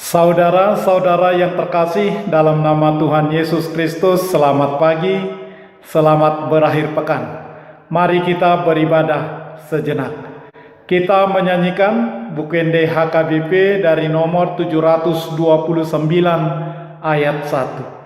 Saudara-saudara yang terkasih dalam nama Tuhan Yesus Kristus, selamat pagi, selamat berakhir pekan. Mari kita beribadah sejenak. Kita menyanyikan Bukende HKBP dari nomor 729 ayat 1.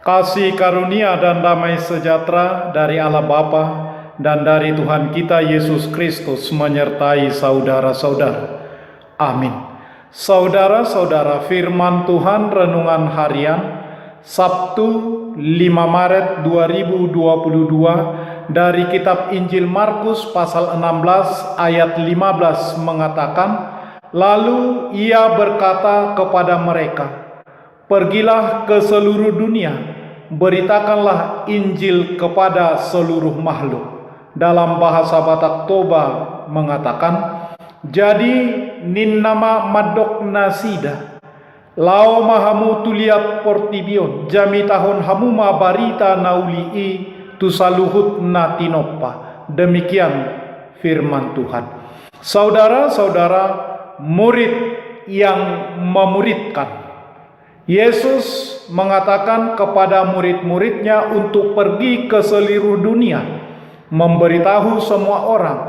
Kasih karunia dan damai sejahtera dari Allah Bapa dan dari Tuhan kita Yesus Kristus menyertai saudara-saudara. Amin. Saudara-saudara, firman Tuhan renungan harian Sabtu 5 Maret 2022 dari kitab Injil Markus pasal 16 ayat 15 mengatakan, lalu ia berkata kepada mereka, pergilah ke seluruh dunia, beritakanlah Injil kepada seluruh makhluk. Dalam bahasa Batak Toba mengatakan, jadi nin nama madok nasida, lao mahamu tuliat portibion, jami tahun hamuma barita naulii tusaluhut natinopa. Demikian firman Tuhan. Saudara-saudara, murid yang memuridkan. Yesus mengatakan kepada murid-muridnya untuk pergi ke seluruh dunia, memberitahu semua orang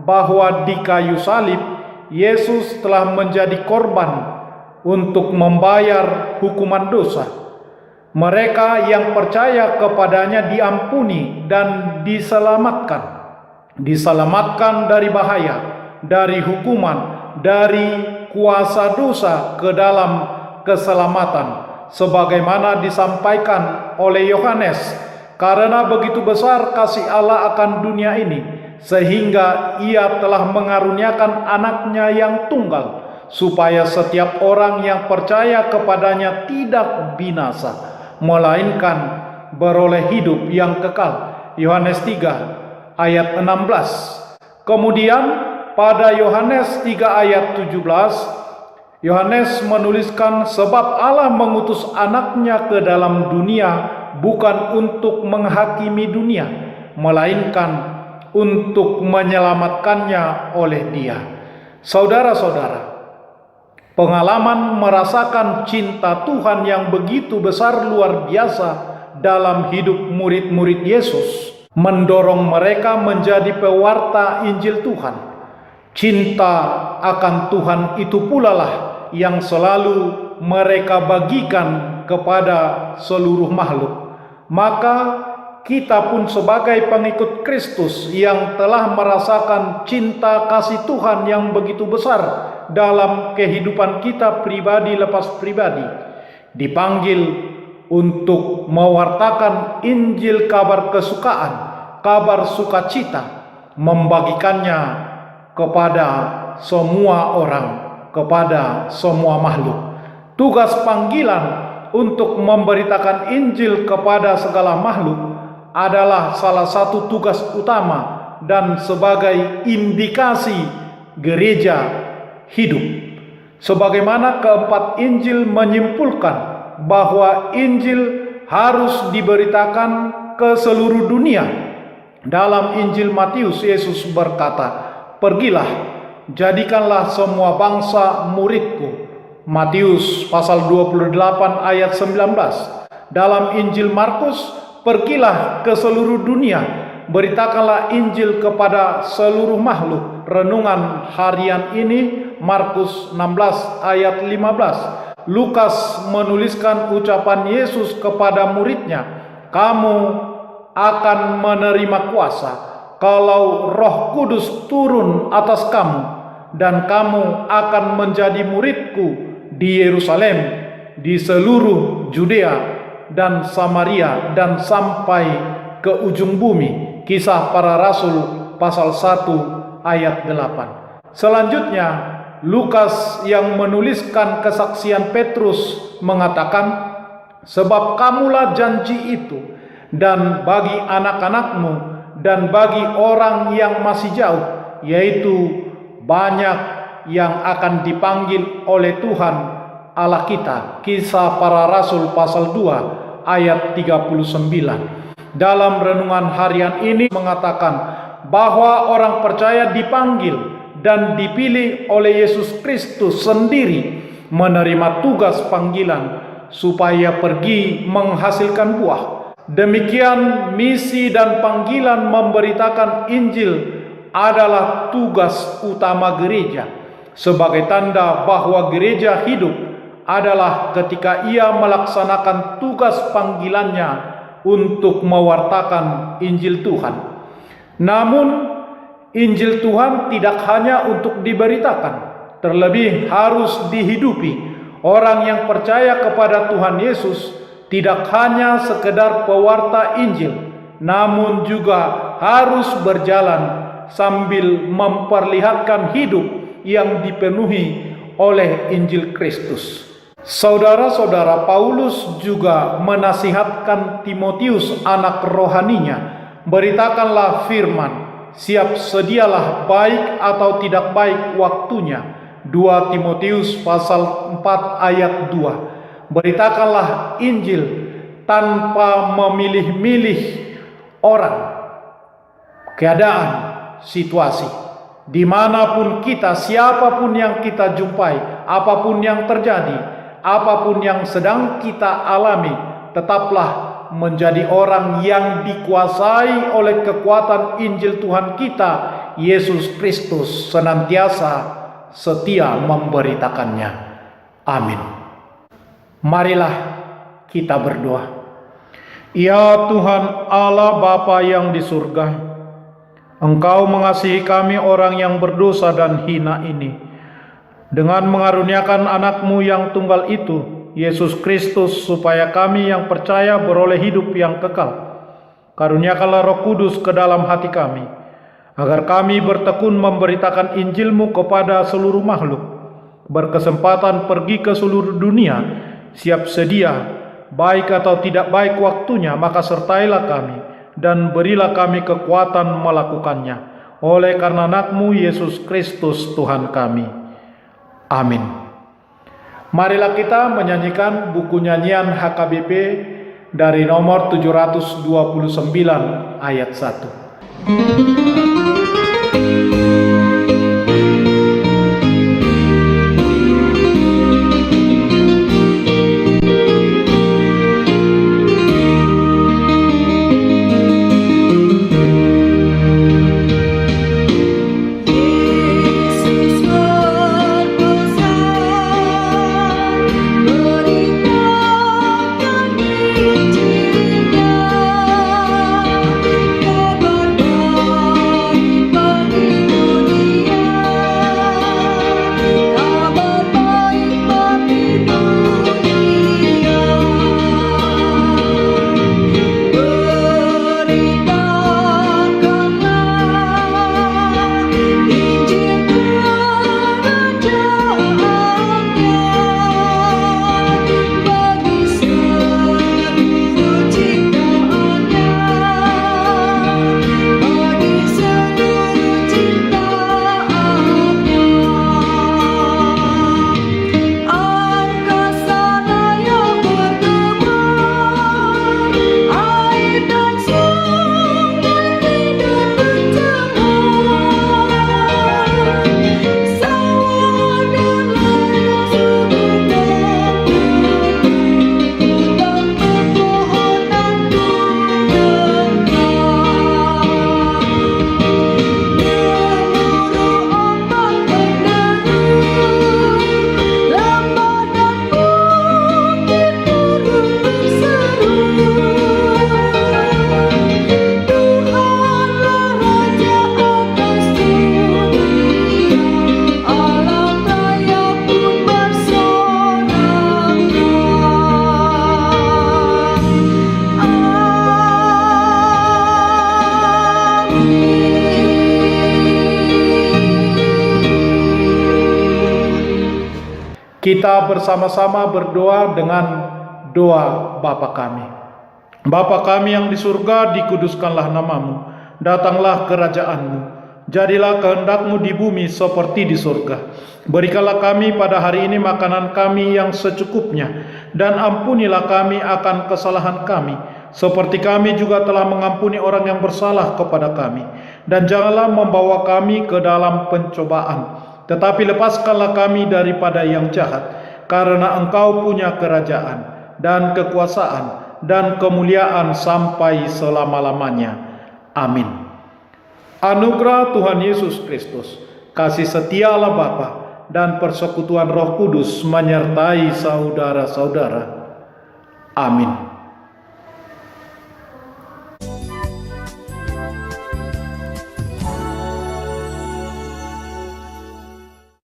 bahwa di kayu salib Yesus telah menjadi korban untuk membayar hukuman dosa. Mereka yang percaya kepadanya diampuni dan diselamatkan dari bahaya, dari hukuman, dari kuasa dosa ke dalam keselamatan, sebagaimana disampaikan oleh Yohanes, karena begitu besar kasih Allah akan dunia ini, sehingga ia telah mengaruniakan anaknya yang tunggal, supaya setiap orang yang percaya kepadanya tidak binasa, melainkan beroleh hidup yang kekal. Yohanes 3 ayat 16. Kemudian pada Yohanes 3 ayat 17, Yohanes menuliskan, sebab Allah mengutus anaknya ke dalam dunia bukan untuk menghakimi dunia, melainkan untuk menyelamatkannya oleh Dia. Saudara-saudara, pengalaman merasakan cinta Tuhan yang begitu besar luar biasa dalam hidup murid-murid Yesus mendorong mereka menjadi pewarta Injil Tuhan. Cinta akan Tuhan itu pula lah yang selalu mereka bagikan kepada seluruh makhluk. Maka kita pun sebagai pengikut Kristus yang telah merasakan cinta kasih Tuhan yang begitu besar dalam kehidupan kita pribadi lepas pribadi, dipanggil untuk mewartakan Injil kabar kesukaan, kabar sukacita, membagikannya kepada semua orang, kepada semua makhluk. Tugas panggilan untuk memberitakan Injil kepada segala makhluk adalah salah satu tugas utama dan sebagai indikasi gereja hidup. Sebagaimana keempat Injil menyimpulkan bahwa Injil harus diberitakan ke seluruh dunia. Dalam Injil Matius, Yesus berkata, "Pergilah, jadikanlah semua bangsa muridku." Matius pasal 28 ayat 19. Dalam Injil Markus, "Pergilah ke seluruh dunia, beritakanlah Injil kepada seluruh makhluk." Renungan harian ini Markus 16 ayat 15. Lukas menuliskan ucapan Yesus kepada muridnya, "Kamu akan menerima kuasa kalau Roh Kudus turun atas kamu, dan kamu akan menjadi muridku di Yerusalem, di seluruh Judea dan Samaria, dan sampai ke ujung bumi." Kisah Para Rasul pasal 1 ayat 8. Selanjutnya Lukas yang menuliskan kesaksian Petrus mengatakan, "Sebab kamulah janji itu, dan bagi anak-anakmu, dan bagi orang yang masih jauh, yaitu banyak yang akan dipanggil oleh Tuhan Allah kita." Kisah Para Rasul pasal 2 ayat 39. Dalam renungan harian ini mengatakan bahwa orang percaya dipanggil dan dipilih oleh Yesus Kristus sendiri menerima tugas panggilan supaya pergi menghasilkan buah. Demikian misi dan panggilan memberitakan Injil adalah tugas utama gereja. Sebagai tanda bahwa gereja hidup adalah ketika ia melaksanakan tugas panggilannya untuk mewartakan Injil Tuhan. Namun Injil Tuhan tidak hanya untuk diberitakan, terlebih harus dihidupi. Orang yang percaya kepada Tuhan Yesus tidak hanya sekedar pewarta Injil, namun juga harus berjalan sambil memperlihatkan hidup yang dipenuhi oleh Injil Kristus. Saudara-saudara, Paulus juga menasihatkan Timotius anak rohaninya, "Beritakanlah firman, siap sedialah baik atau tidak baik waktunya." 2 Timotius pasal 4 ayat 2. Beritakanlah Injil tanpa memilih-milih orang, keadaan, situasi. Dimanapun kita, siapapun yang kita jumpai, apapun yang terjadi, apapun yang sedang kita alami, tetaplah menjadi orang yang dikuasai oleh kekuatan Injil Tuhan kita, Yesus Kristus, senantiasa setia memberitakannya. Amin. Marilah kita berdoa. Ya Tuhan Allah Bapa yang di surga, Engkau mengasihi kami orang yang berdosa dan hina ini, dengan mengaruniakan anak-Mu yang tunggal itu, Yesus Kristus, supaya kami yang percaya beroleh hidup yang kekal. Karuniakanlah Roh Kudus ke dalam hati kami, agar kami bertekun memberitakan Injil-Mu kepada seluruh makhluk, berkesempatan pergi ke seluruh dunia, siap sedia, baik atau tidak baik waktunya, maka sertailah kami, dan berilah kami kekuatan melakukannya. Oleh karena anak-Mu Yesus Kristus Tuhan kami. Amin. Marilah kita menyanyikan buku nyanyian HKBP dari nomor 729 ayat 1. Berikan Injil-Nya Kita bersama-sama berdoa dengan doa Bapa kami. Bapa kami yang di surga, dikuduskanlah namamu. Datanglah kerajaan-Mu. Jadilah kehendak-Mu di bumi seperti di surga. Berikanlah kami pada hari ini makanan kami yang secukupnya. Dan ampunilah kami akan kesalahan kami, seperti kami juga telah mengampuni orang yang bersalah kepada kami. Dan janganlah membawa kami ke dalam pencobaan, tetapi lepaskanlah kami daripada yang jahat, karena Engkau punya kerajaan dan kekuasaan dan kemuliaan sampai selama-lamanya. Amin. Anugerah Tuhan Yesus Kristus, kasih setia Allah Bapa, dan persekutuan Roh Kudus menyertai saudara-saudara. Amin.